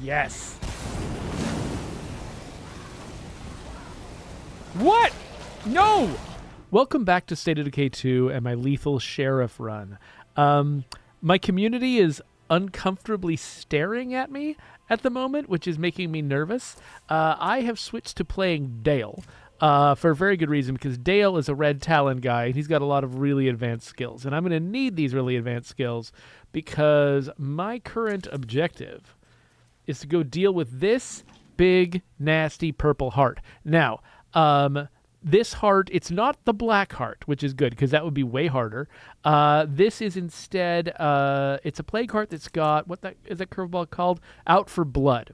Yes. What? No! Welcome back to State of Decay 2 and my lethal sheriff run. My community is uncomfortably staring at me at the moment, which is making me nervous. I have switched to playing Dale for a very good reason, because Dale is a red Talon guy, and he's got a lot of really advanced skills. And I'm going to need these really advanced skills because my current objective is to go deal with this big, nasty purple heart. Now, this heart, it's not the black heart, which is good because that would be way harder. This is instead, it's a plague heart that's got, what is that curveball called? Out for Blood.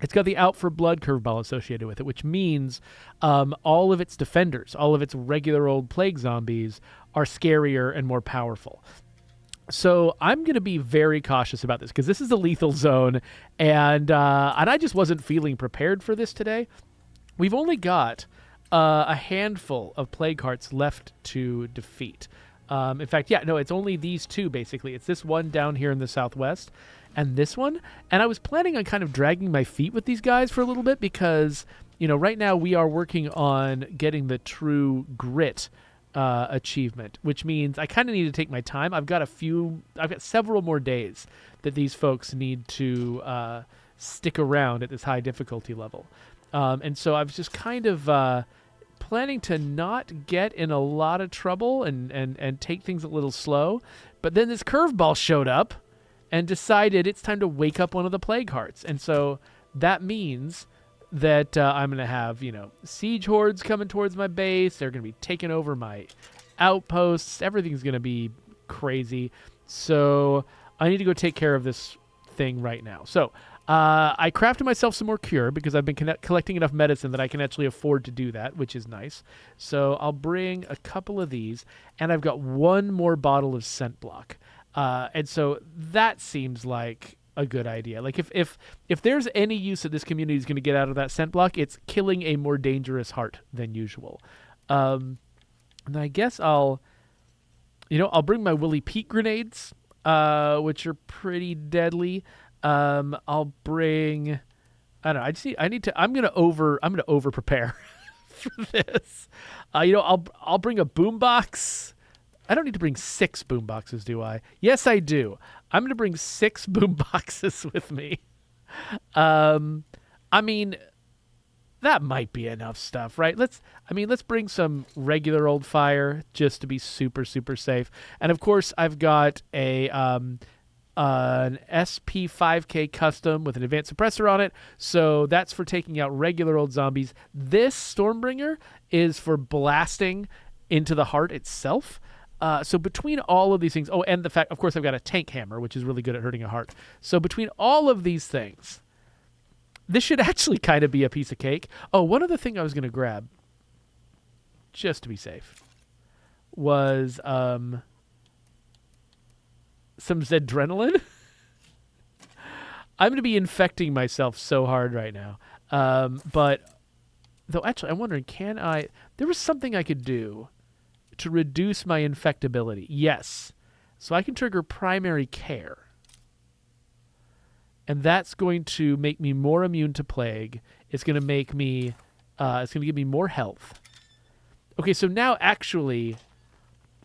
It's got the Out for Blood curveball associated with it, which means all of its defenders, all of its regular old plague zombies are scarier and more powerful. So I'm going to be very cautious about this because this is a lethal zone, and I just wasn't feeling prepared for this today. We've only got a handful of plague hearts left to defeat. In fact, it's only these two, basically. It's this one down here in the southwest and this one. And I was planning on kind of dragging my feet with these guys for a little bit because, right now we are working on getting the true grit achievement, which means I kind of need to take my time. I've got several more days that these folks need to stick around at this high difficulty level. And so I was just kind of planning to not get in a lot of trouble and take things a little slow. But then this curveball showed up and decided it's time to wake up one of the plague hearts. And so that means that I'm going to have, siege hordes coming towards my base. They're going to be taking over my outposts. Everything's going to be crazy. So I need to go take care of this thing right now. So I crafted myself some more cure because I've been collecting enough medicine that I can actually afford to do that, which is nice. So I'll bring a couple of these, and I've got one more bottle of scent block. And so that seems like a good idea. Like if there's any use that this community is going to get out of that scent block, it's killing a more dangerous heart than usual. And I guess I'll bring my Willy Pete grenades, which are pretty deadly. I'll bring, I don't know. I'm going to over prepare for this. I'll bring a boombox. I don't need to bring 6 boomboxes, do I? Yes, I do. I'm going to bring 6 boomboxes with me. I mean, that might be enough stuff, right? Let's bring some regular old fire just to be super, super safe. And of course, I've got an SP5K custom with an advanced suppressor on it. So that's for taking out regular old zombies. This Stormbringer is for blasting into the heart itself. So between all of these things, and the fact, of course, I've got a tank hammer, which is really good at hurting a heart. So between all of these things, this should actually kind of be a piece of cake. Oh, one other thing I was going to grab, just to be safe, was some Zedrenaline. I'm going to be infecting myself so hard right now. But, though, actually, I'm wondering, there was something I could do to reduce my infectability. Yes. So I can trigger primary care. And that's going to make me more immune to plague. It's going to make me, it's going to give me more health. Okay, so now actually,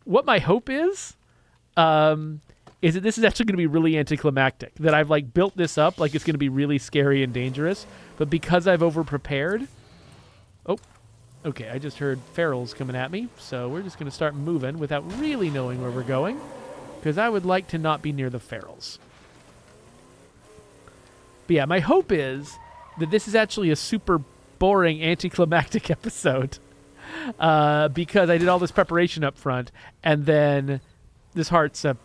what my hope is that this is actually going to be really anticlimactic. That I've built this up like it's going to be really scary and dangerous. But because I've over-prepared... Oh, okay, I just heard ferals coming at me. So we're just going to start moving without really knowing where we're going. Because I would like to not be near the ferals. But yeah, my hope is that this is actually a super boring anticlimactic episode. Because I did all this preparation up front. And then this heart's a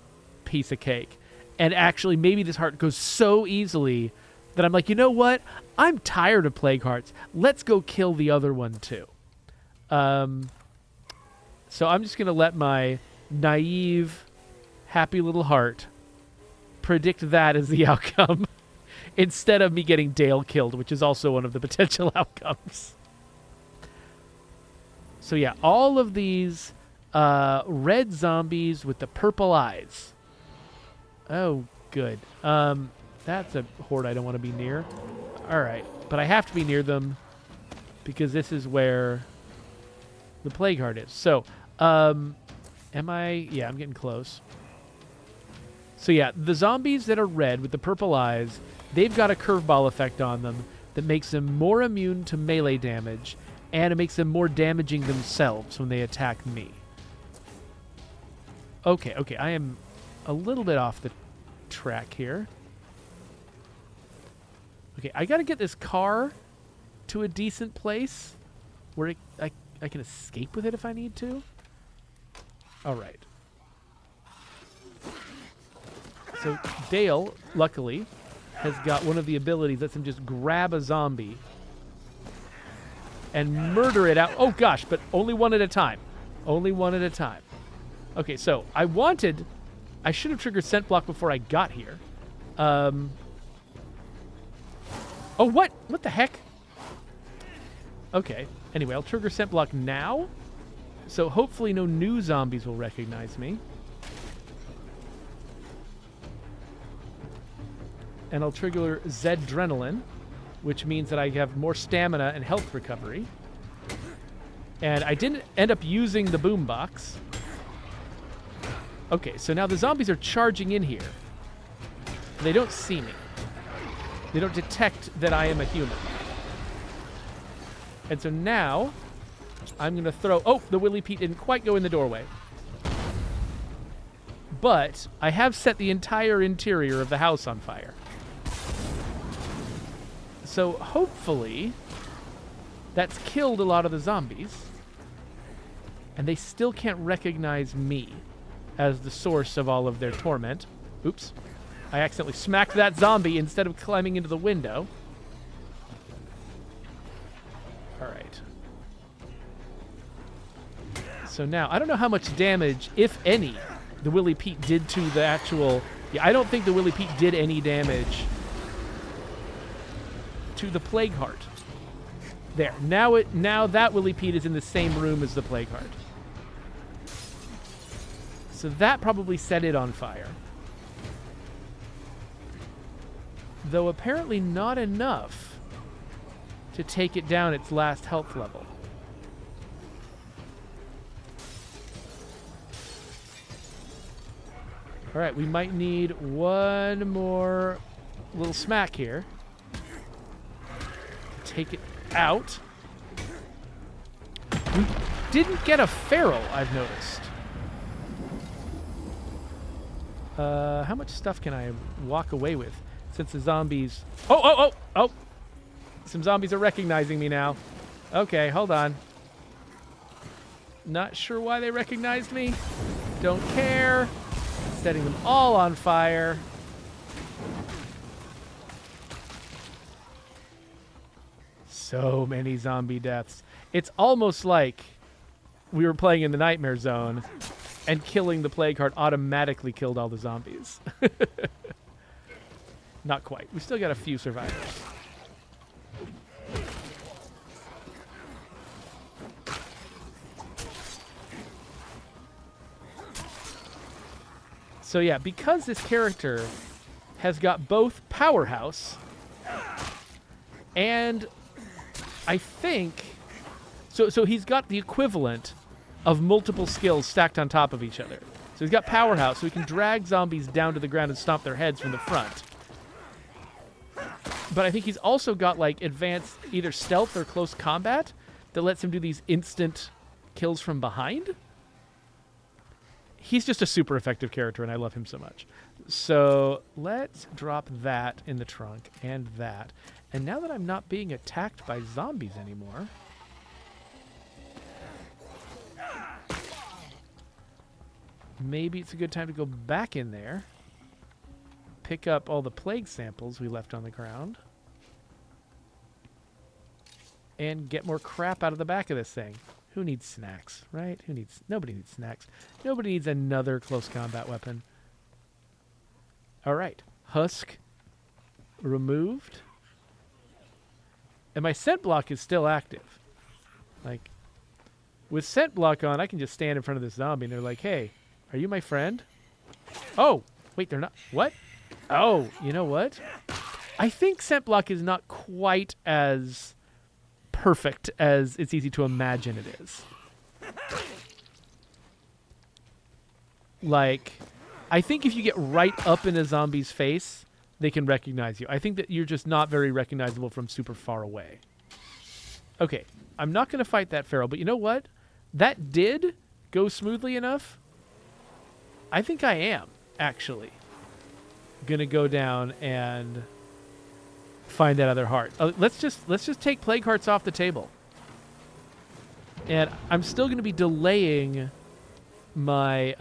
piece of cake. And actually, maybe this heart goes so easily that I'm like, you know what? I'm tired of plague hearts. Let's go kill the other one too. So I'm just going to let my naive, happy little heart predict that as the outcome instead of me getting Dale killed, which is also one of the potential outcomes. So yeah, all of these red zombies with the purple eyes. Oh, good. That's a horde I don't want to be near. All right, but I have to be near them because this is where the plague heart is. So, am I? Yeah, I'm getting close. So yeah, the zombies that are red with the purple eyes, they've got a curveball effect on them that makes them more immune to melee damage, and it makes them more damaging themselves when they attack me. Okay, I am a little bit off the track here. Okay, I got to get this car to a decent place where I can escape with it if I need to. All right. So Dale, luckily, has got one of the abilities that lets him just grab a zombie and murder it out. Oh, gosh, but only one at a time. Only one at a time. Okay, so I should have triggered scent block before I got here. Oh, what? What the heck? Okay. Anyway, I'll trigger scent block now. So hopefully no new zombies will recognize me. And I'll trigger Zedrenaline, which means that I have more stamina and health recovery. And I didn't end up using the boombox. Okay, so now the zombies are charging in here. They don't see me. They don't detect that I am a human. And so now, I'm going to throw... Oh, the Willy Pete didn't quite go in the doorway. But I have set the entire interior of the house on fire. So hopefully, that's killed a lot of the zombies. And they still can't recognize me as the source of all of their torment. Oops. I accidentally smacked that zombie instead of climbing into the window. All right. So now, I don't know how much damage, if any, the Willy Pete did to the actual... Yeah, I don't think the Willy Pete did any damage to the plague heart. There. Now that Willy Pete is in the same room as the plague heart. So that probably set it on fire. Though apparently not enough to take it down its last health level. All right, we might need one more little smack here to take it out. We didn't get a feral, I've noticed. How much stuff can I walk away with since the zombies... Oh! Some zombies are recognizing me now. Okay, hold on. Not sure why they recognized me. Don't care. Setting them all on fire. So many zombie deaths. It's almost like we were playing in the Nightmare Zone and killing the plague heart automatically killed all the zombies. Not quite. We still got a few survivors. So yeah, because this character has got both Powerhouse and I think... So he's got the equivalent of multiple skills stacked on top of each other. So he's got Powerhouse, so he can drag zombies down to the ground and stomp their heads from the front. But I think he's also got, like, advanced either stealth or close combat that lets him do these instant kills from behind. He's just a super effective character, and I love him so much. So let's drop that in the trunk and that. And now that I'm not being attacked by zombies anymore... maybe it's a good time to go back in there, pick up all the plague samples we left on the ground, and get more crap out of the back of this thing. Who needs snacks, right? Nobody needs snacks. Nobody needs another close combat weapon. All right. Husk removed. And my scent block is still active. Like, with scent block on, I can just stand in front of this zombie and they're like, hey, are you my friend? Oh, wait, they're not. What? Oh, you know what? I think scent block is not quite as perfect as it's easy to imagine it is. Like, I think if you get right up in a zombie's face, they can recognize you. I think that you're just not very recognizable from super far away. Okay, I'm not going to fight that feral, but you know what? That did go smoothly enough. I think I am, actually, going to go down and find that other heart. Let's just take plague hearts off the table. And I'm still going to be delaying my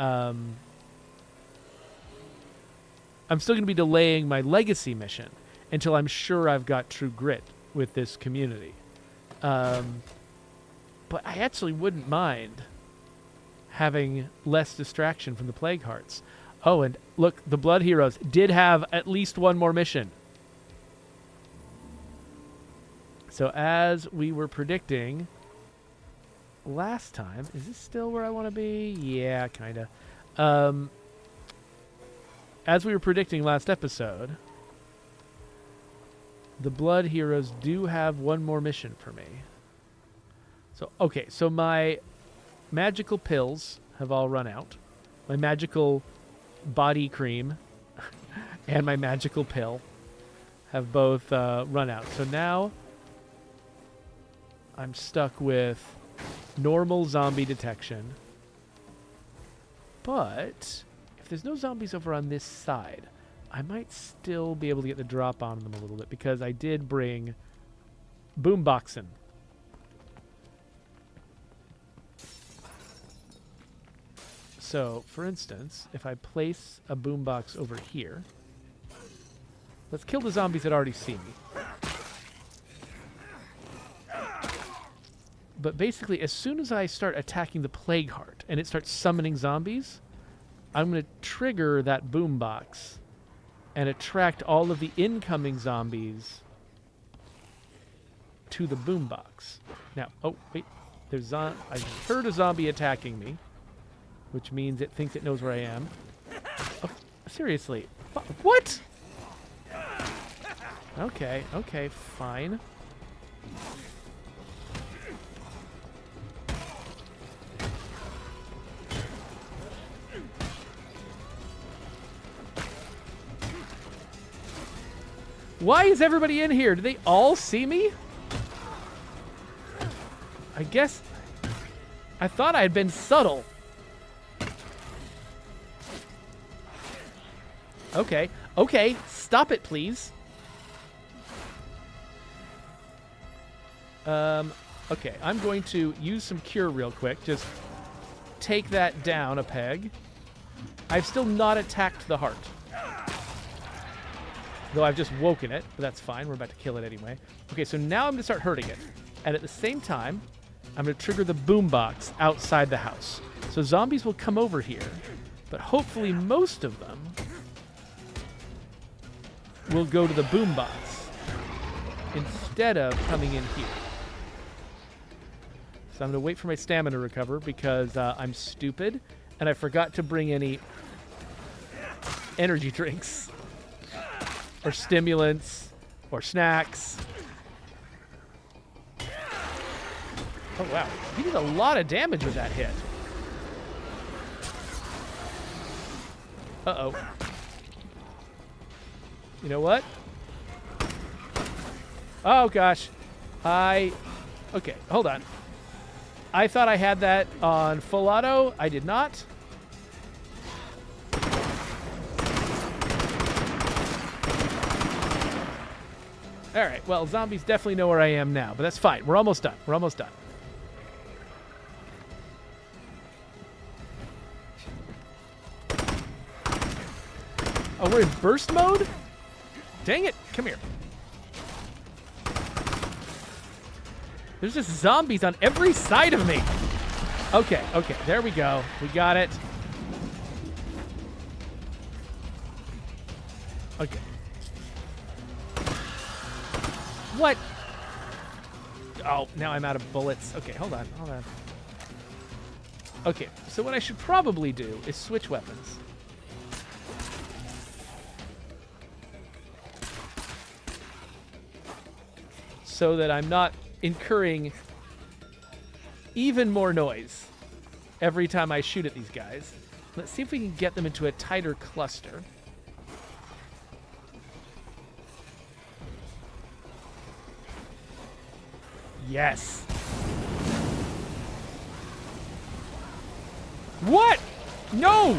my legacy mission until I'm sure I've got true grit with this community. But I actually wouldn't mind having less distraction from the plague hearts. Oh, and look, the blood heroes did have at least one more mission. So as we were predicting last time, is this still where I want to be? Yeah, kind of. As we were predicting last episode, the blood heroes do have one more mission for me. So, okay, so my magical pills have all run out. My magical body cream and my magical pill have both run out. So now I'm stuck with normal zombie detection. But if there's no zombies over on this side, I might still be able to get the drop on them a little bit because I did bring boomboxing. So, for instance, if I place a boombox over here, let's kill the zombies that already see me. But basically, as soon as I start attacking the plague heart and it starts summoning zombies, I'm going to trigger that boombox and attract all of the incoming zombies to the boombox. Now, oh, wait. I heard a zombie attacking me, which means it thinks it knows where I am. Oh, seriously. What? Okay, fine. Why is everybody in here? Do they all see me? I guess I thought I had been subtle. Okay, stop it, please. Okay, I'm going to use some cure real quick. Just take that down a peg. I've still not attacked the heart. Though I've just woken it, but that's fine. We're about to kill it anyway. Okay, so now I'm going to start hurting it. And at the same time, I'm going to trigger the boombox outside the house. So zombies will come over here, but hopefully most of them will go to the boombox instead of coming in here. So I'm going to wait for my stamina to recover because I'm stupid and I forgot to bring any energy drinks or stimulants or snacks. Oh, wow. He did a lot of damage with that hit. Uh-oh. You know what? Oh, gosh. Okay, hold on. I thought I had that on full auto. I did not. All right, well, zombies definitely know where I am now, but that's fine. We're almost done. We're almost done. Oh, we're in burst mode? Dang it. Come here. There's just zombies on every side of me. Okay, there we go. We got it. Okay. What? Oh, now I'm out of bullets. Okay, hold on. Okay, so what I should probably do is switch weapons. so that I'm not incurring even more noise every time I shoot at these guys. Let's see if we can get them into a tighter cluster. Yes. What? No!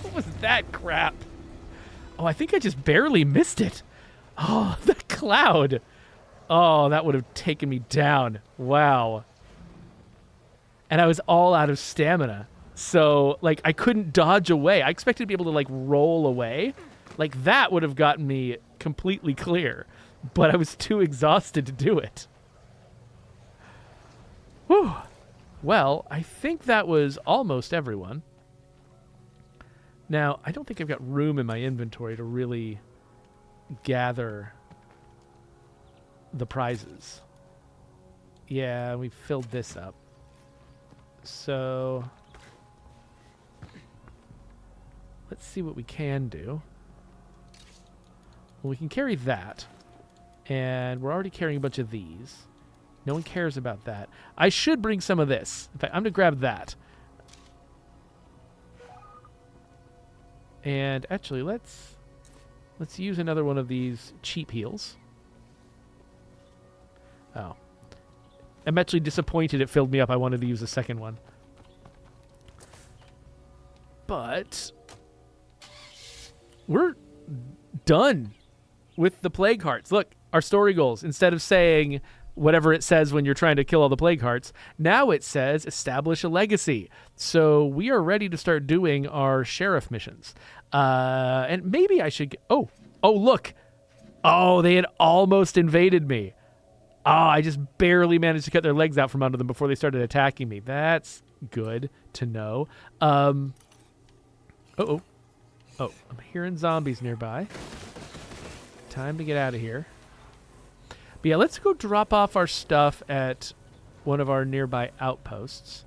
What was that crap? Oh, I think I just barely missed it. Oh, the cloud. Oh, that would have taken me down. Wow. And I was all out of stamina. So, like, I couldn't dodge away. I expected to be able to, like, roll away. Like, that would have gotten me completely clear. But I was too exhausted to do it. Whew. Well, I think that was almost everyone. Now, I don't think I've got room in my inventory to really gather the prizes. Yeah, we filled this up. So, let's see what we can do. Well, we can carry that. And we're already carrying a bunch of these. No one cares about that. I should bring some of this. In fact, I'm going to grab that. And actually, let's use another one of these cheap heals. Oh. I'm actually disappointed it filled me up. I wanted to use the second one. But we're done with the plague hearts. Look, our story goals, instead of saying whatever it says when you're trying to kill all the plague hearts, now it says establish a legacy. So we are ready to start doing our sheriff missions. And maybe I should... Oh, look. Oh, they had almost invaded me. Oh, I just barely managed to cut their legs out from under them before they started attacking me. That's good to know. Oh, I'm hearing zombies nearby. Time to get out of here. But yeah, let's go drop off our stuff at one of our nearby outposts.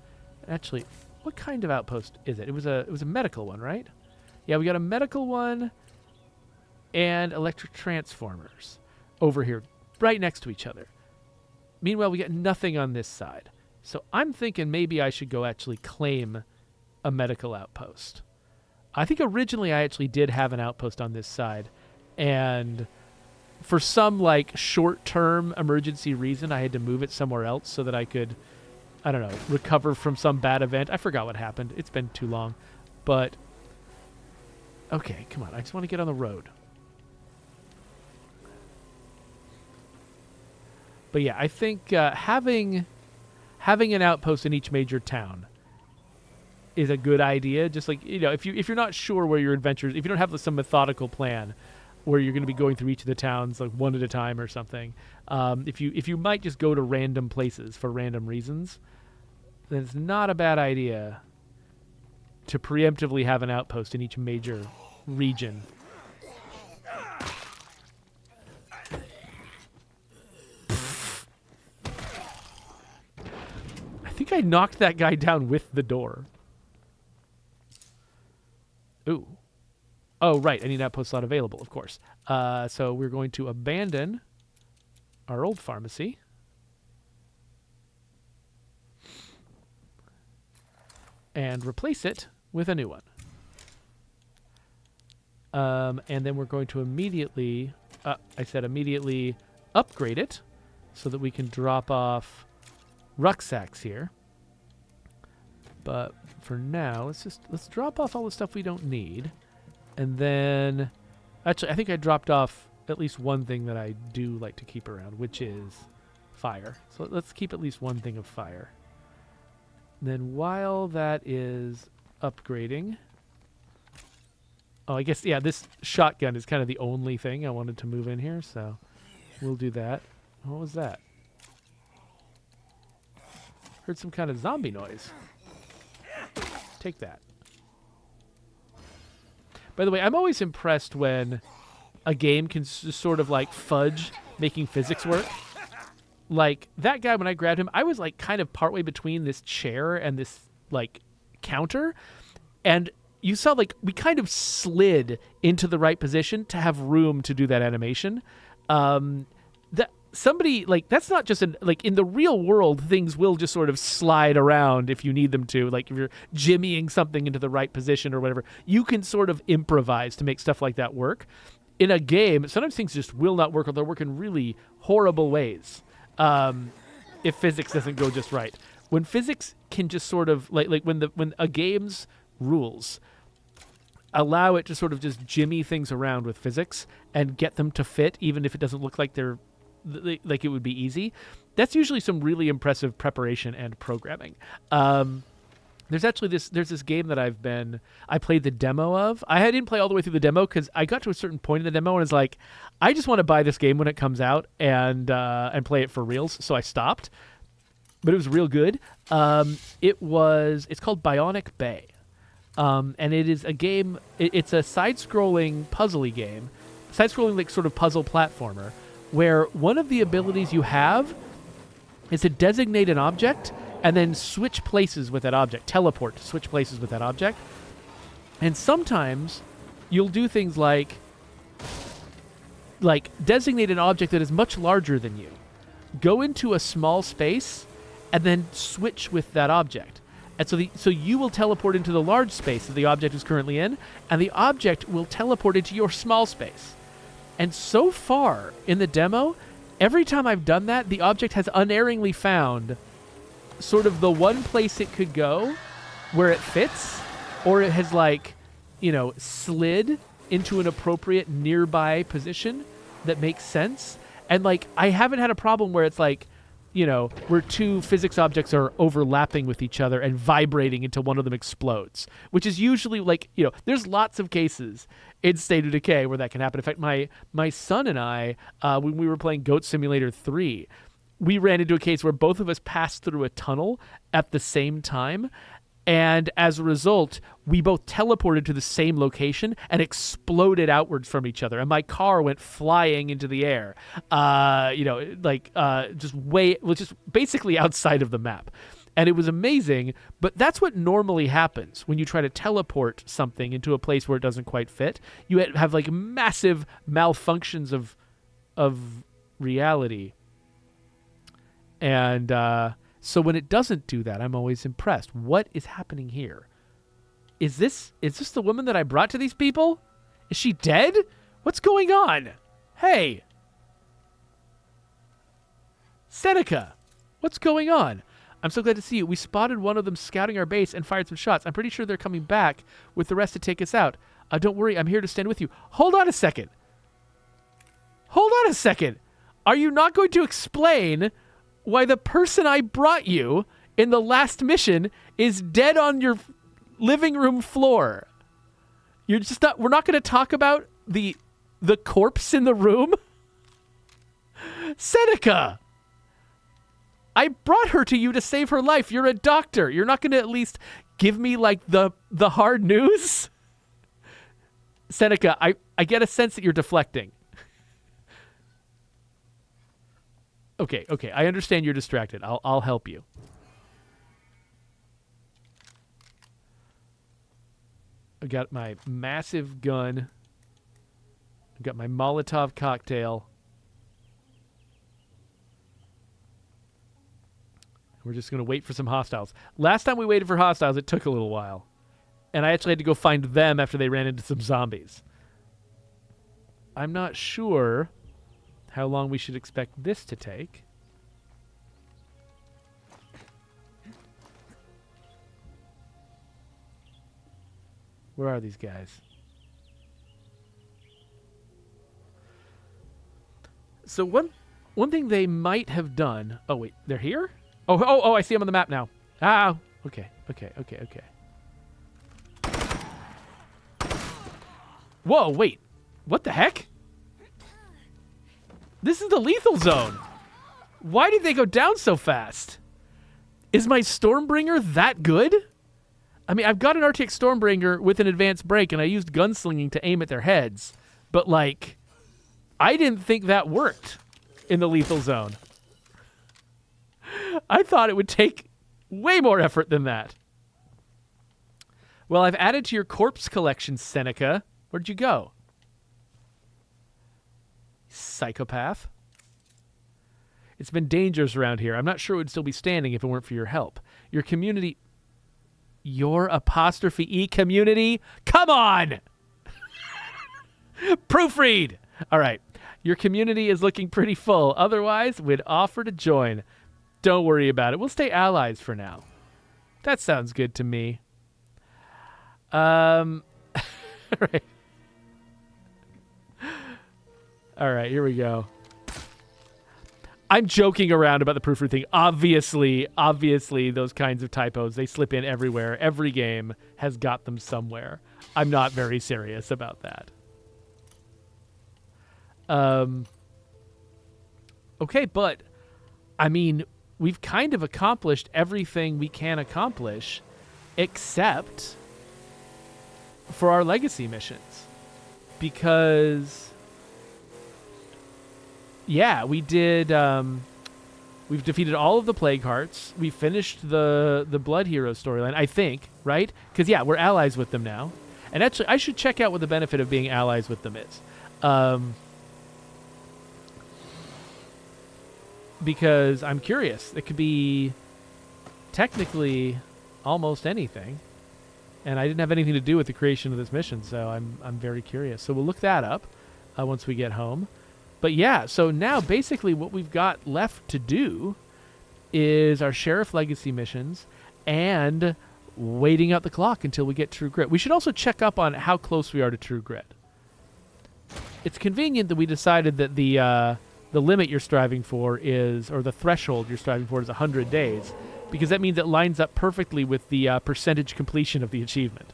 Actually, what kind of outpost is it? It was a medical one, right? Yeah, we got a medical one and electric transformers over here, right next to each other. Meanwhile, we got nothing on this side. So I'm thinking maybe I should go actually claim a medical outpost. I think originally I actually did have an outpost on this side, and for some like short-term emergency reason, I had to move it somewhere else so that I could, I don't know, recover from some bad event. I forgot what happened. It's been too long. But, okay, come on. I just want to get on the road. But yeah, I think having an outpost in each major town is a good idea. Just like, you know, if you're not sure where your adventures, if you don't have some methodical plan where you're going to be going through each of the towns like one at a time or something, if you might just go to random places for random reasons, then it's not a bad idea to preemptively have an outpost in each major region. I think I knocked that guy down with the door. Ooh. Oh, right. I need an outpost slot available, of course. So we're going to abandon our old pharmacy. And replace it with a new one. And then we're going to immediately upgrade it so that we can drop off rucksacks here. But for now, let's drop off all the stuff we don't need. And then, actually, I think I dropped off at least one thing that I do like to keep around, which is fire. So let's keep at least one thing of fire. And then while that is upgrading, oh, I guess, yeah, this shotgun is kind of the only thing I wanted to move in here, so we'll do that. What was that? Heard some kind of zombie noise. Take that. By the way, I'm always impressed when a game can sort of like fudge making physics work. Like that guy, when I grabbed him, I was like kind of partway between this chair and this like counter. And you saw like we kind of slid into the right position to have room to do that animation. that somebody like that's not just like in the real world, things will just sort of slide around if you need them to. Like if you're jimmying something into the right position or whatever, you can sort of improvise to make stuff like that work. In a game, sometimes things just will not work, or they'll work in really horrible ways if physics doesn't go just right. When physics can just sort of like when a game's rules allow it to sort of just jimmy things around with physics and get them to fit, even if it doesn't look like they're like it would be easy. That's usually some really impressive preparation and programming. There's this game that I played the demo of. I didn't play all the way through the demo because I got to a certain point in the demo and it's like, I just want to buy this game when it comes out and play it for reals. So I stopped, but it was real good. It's called Bionic Bay. And it is a game, it's a side-scrolling puzzly game, side-scrolling like sort of puzzle platformer, where one of the abilities you have is to designate an object and then switch places with that object, teleport to switch places with that object. And sometimes you'll do things like designate an object that is much larger than you, go into a small space, and then switch with that object. And so you will teleport into the large space that the object is currently in, and the object will teleport into your small space. And so far in the demo, every time I've done that, the object has unerringly found sort of the one place it could go where it fits, or it has slid into an appropriate nearby position that makes sense. And I haven't had a problem where it's where two physics objects are overlapping with each other and vibrating until one of them explodes, which is usually there's lots of cases in State of Decay where that can happen. In fact, my son and I, when we were playing Goat Simulator 3, we ran into a case where both of us passed through a tunnel at the same time. And as a result, we both teleported to the same location and exploded outwards from each other. And my car went flying into the air, just basically outside of the map. And it was amazing, but that's what normally happens when you try to teleport something into a place where it doesn't quite fit. You have massive malfunctions of reality. And so when it doesn't do that, I'm always impressed. What is happening here? Is this the woman that I brought to these people? Is she dead? What's going on? Hey. Seneca, what's going on? I'm so glad to see you. We spotted one of them scouting our base and fired some shots. I'm pretty sure they're coming back with the rest to take us out. Don't worry, I'm here to stand with you. Hold on a second. Are you not going to explain why the person I brought you in the last mission is dead on your living room floor? We're not going to talk about the corpse in the room? Seneca! I brought her to you to save her life. You're a doctor. You're not going to at least give me the hard news? Seneca, I get a sense that you're deflecting. Okay, I understand you're distracted. I'll help you. I got my massive gun. I've got my Molotov cocktail. We're just going to wait for some hostiles. Last time we waited for hostiles, it took a little while. And I actually had to go find them after they ran into some zombies. I'm not sure how long we should expect this to take. Where are these guys? So one thing they might have done... Oh, wait. They're here? Oh, I see them on the map now. Ah, okay. Whoa, wait. What the heck? This is the lethal zone. Why did they go down so fast? Is my Stormbringer that good? I mean, I've got an RTX Stormbringer with an advanced brake, and I used gunslinging to aim at their heads. But, I didn't think that worked in the lethal zone. I thought it would take way more effort than that. Well, I've added to your corpse collection, Seneca. Where'd you go? Psychopath. It's been dangerous around here. I'm not sure it would still be standing if it weren't for your help. Your community... Your apostrophe E community? Come on! Proofread! All right. Your community is looking pretty full. Otherwise, we'd offer to join. Don't worry about it. We'll stay allies for now. That sounds good to me. Right. All right, here we go. I'm joking around about the proofread thing. Obviously, those kinds of typos, they slip in everywhere. Every game has got them somewhere. I'm not very serious about that. Okay, but, I mean, we've kind of accomplished everything we can accomplish except for our legacy missions. Because, yeah, we did, we've defeated all of the Plague Hearts. We finished the Blood Hero storyline, I think, right? Because, yeah, we're allies with them now. And actually, I should check out what the benefit of being allies with them is. Because I'm curious. It could be technically almost anything. And I didn't have anything to do with the creation of this mission, so I'm very curious. So we'll look that up once we get home. But yeah, so now basically what we've got left to do is our Sheriff Legacy missions and waiting out the clock until we get True Grit. We should also check up on how close we are to True Grit. It's convenient that we decided that the limit you're striving for is, or the threshold you're striving for is 100 days, because that means it lines up perfectly with the percentage completion of the achievement.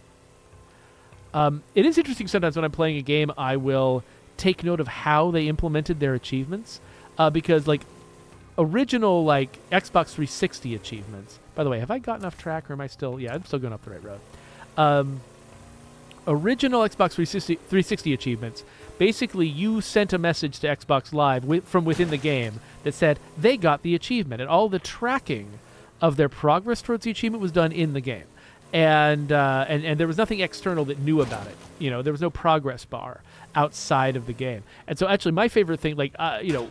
It is interesting sometimes when I'm playing a game, I will take note of how they implemented their achievements, because like original like Xbox 360 achievements. By the way, have I gotten off track, or am I still? Yeah, I'm still going up the right road. Original Xbox 360 achievements. Basically, you sent a message to Xbox Live from within the game that said they got the achievement, and all the tracking of their progress towards the achievement was done in the game, and there was nothing external that knew about it. You know, there was no progress bar outside of the game. And so, actually, my favorite thing, like you know,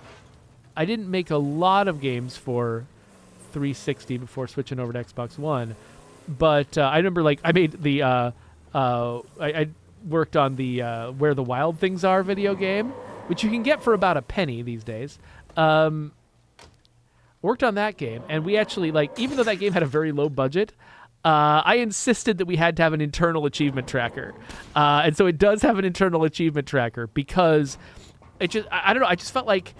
I didn't make a lot of games for 360 before switching over to Xbox One, but I remember like I made the I worked on the Where the Wild Things Are video game, which you can get for about a penny these days. Worked on that game, and we actually, like, even though that game had a very low budget, I insisted that we had to have an internal achievement tracker. And so it does have an internal achievement tracker because it just, I don't know, I just felt like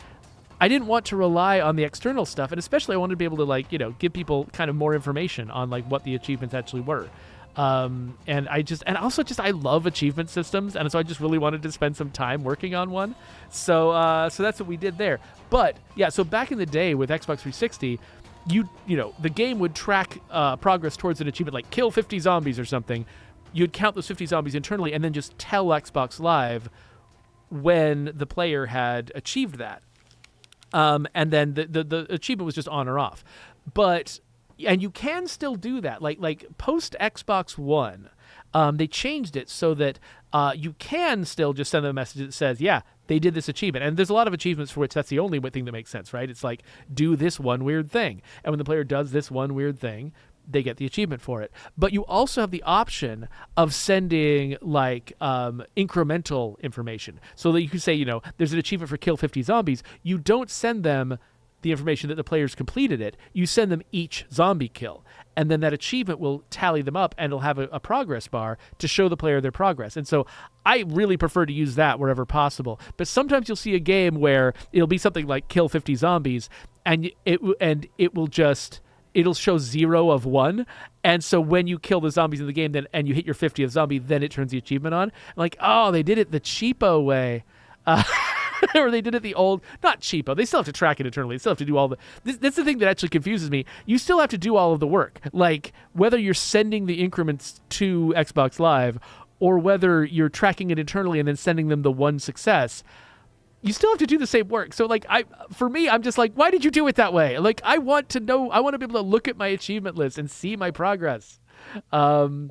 I didn't want to rely on the external stuff, and especially I wanted to be able to, like, you know, give people kind of more information on, like, what the achievements actually were. And I love achievement systems, and so I just really wanted to spend some time working on one. So that's what we did there. But yeah, so back in the day with Xbox 360, you know, the game would track progress towards an achievement, like kill 50 zombies or something. You'd count those 50 zombies internally, and then just tell Xbox Live when the player had achieved that. And then the achievement was just on or off. And you can still do that. Like post Xbox One, they changed it so that you can still just send them a message that says, yeah, they did this achievement. And there's a lot of achievements for which that's the only thing that makes sense, right? It's like, do this one weird thing. And when the player does this one weird thing, they get the achievement for it. But you also have the option of sending like incremental information. So that you can say, you know, there's an achievement for kill 50 zombies. You don't send them the information that the players completed it. You send them each zombie kill, and then that achievement will tally them up, and it'll have a progress bar to show the player their progress. And so I really prefer to use that wherever possible. But sometimes you'll see a game where it'll be something like kill 50 zombies, and it'll show 0 of 1. And so when you kill the zombies in the game, and you hit your 50th zombie, then it turns the achievement on. I'm like, oh, they did it the cheapo way. Or they did it the old, not cheapo. They still have to track it internally. They still have to do all the, that's the thing that actually confuses me. You still have to do all of the work. Like, whether you're sending the increments to Xbox Live or whether you're tracking it internally and then sending them the one success, you still have to do the same work. So, like, for me, I'm just like, why did you do it that way? Like, I want to know, I want to be able to look at my achievement list and see my progress. But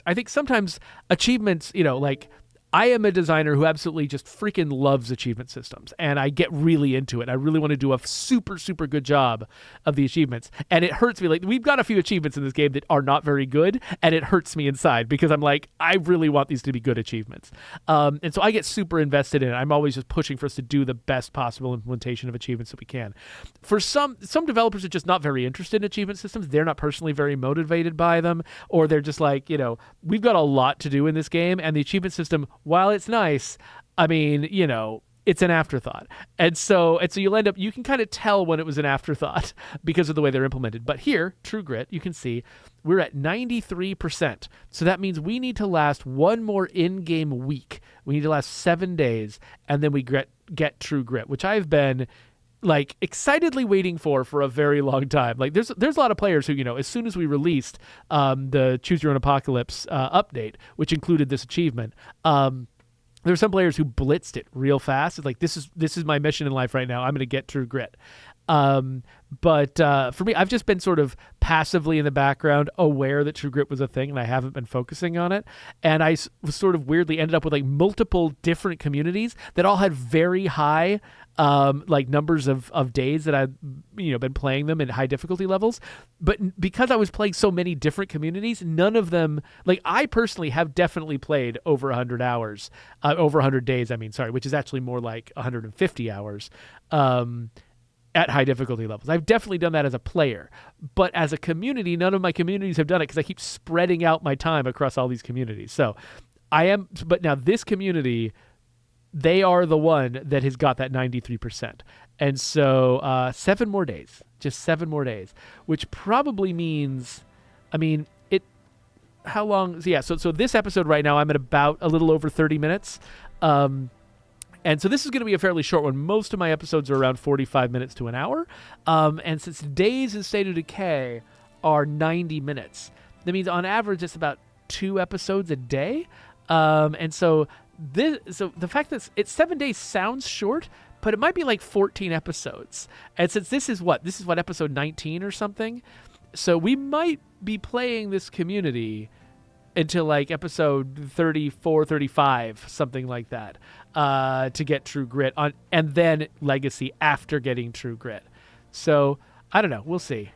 I think sometimes achievements, you know, like, I am a designer who absolutely just freaking loves achievement systems, and I get really into it. I really want to do a super, super good job of the achievements, and it hurts me. Like, we've got a few achievements in this game that are not very good, and it hurts me inside because I'm like, I really want these to be good achievements. And so I get super invested in it. I'm always just pushing for us to do the best possible implementation of achievements that we can. For some developers are just not very interested in achievement systems. They're not personally very motivated by them, or they're just like, we've got a lot to do in this game, and the achievement system, while it's nice, I mean, it's an afterthought. And so you can kind of tell when it was an afterthought because of the way they're implemented. But here, True Grit, you can see we're at 93%. So that means we need to last one more in-game week. We need to last 7 days, and then we get True Grit, which I've been like excitedly waiting for a very long time. Like there's a lot of players who, as soon as we released the Choose Your Own Apocalypse update, which included this achievement, there's some players who blitzed it real fast. It's like, this is my mission in life right now. I'm going to get True Grit. But for me, I've just been sort of passively in the background aware that True Grit was a thing, and I haven't been focusing on it. And I sort of weirdly ended up with like multiple different communities that all had very high like numbers of days that I've been playing them in high difficulty levels. But because I was playing so many different communities, none of them, like, I personally have definitely played over 100 hours, over 100 days, which is actually more like 150 hours at high difficulty levels. I've definitely done that as a player, but as a community, none of my communities have done it because I keep spreading out my time across all these communities. So but now this community, they are the one that has got that 93%. And so 7 more days, just 7 more days, which probably means, how long? So yeah, so this episode right now, I'm at about a little over 30 minutes. And so this is going to be a fairly short one. Most of my episodes are around 45 minutes to an hour. And since days in State of Decay are 90 minutes, that means on average it's about 2 episodes a day. And so the fact that it's 7 days sounds short, but it might be like 14 episodes. And since this is what episode 19 or something, so we might be playing this community until like episode 34, 35, something like that, to get True Grit on, and then Legacy after getting True Grit. So I don't know. We'll see.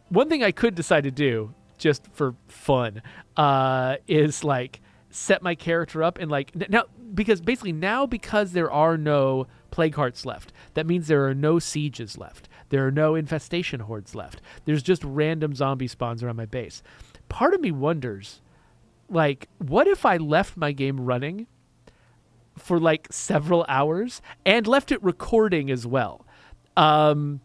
One thing I could decide to do just for fun is like set my character up and like now because there are no plague hearts left. That means there are no sieges left. There are no infestation hordes left. There's just random zombie spawns around my base. Part of me wonders, like, what if I left my game running for like several hours and left it recording as well? And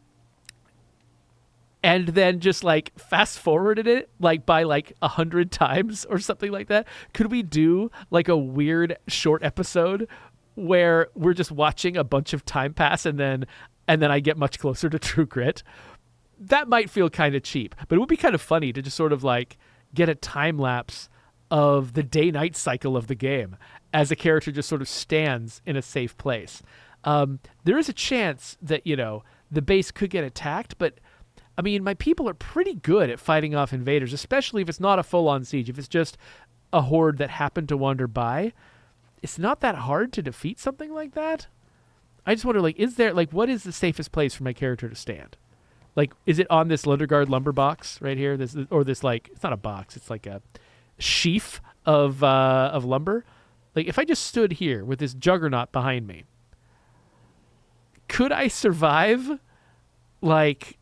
then just like fast forwarded it like by like 100 times or something like that. Could we do like a weird short episode where we're just watching a bunch of time pass and then I get much closer to True Grit? That might feel kind of cheap, but it would be kind of funny to just sort of like get a time lapse of the day-night cycle of the game as a character just sort of stands in a safe place. There is a chance that, the base could get attacked, but my people are pretty good at fighting off invaders, especially if it's not a full-on siege. If it's just a horde that happened to wander by, it's not that hard to defeat something like that. I just wonder, like, what is the safest place for my character to stand? Like, is it on this Lunderguard lumber box right here? This like, it's not a box, it's like a sheaf of lumber. Like, if I just stood here with this juggernaut behind me, could I survive, like,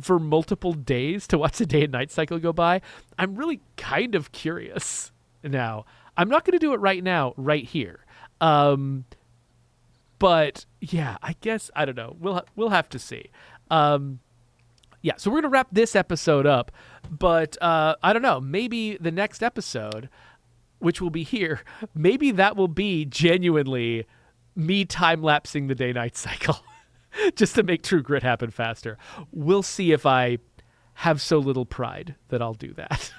for multiple days to watch the day and night cycle go by? I'm really kind of curious now. I'm not going to do it right now, right here. But yeah, I guess, I don't know. We'll have to see. Yeah, so we're going to wrap this episode up, but I don't know, maybe the next episode, which will be here, maybe that will be genuinely me time-lapsing the day-night cycle just to make True Grit happen faster. We'll see if I have so little pride that I'll do that.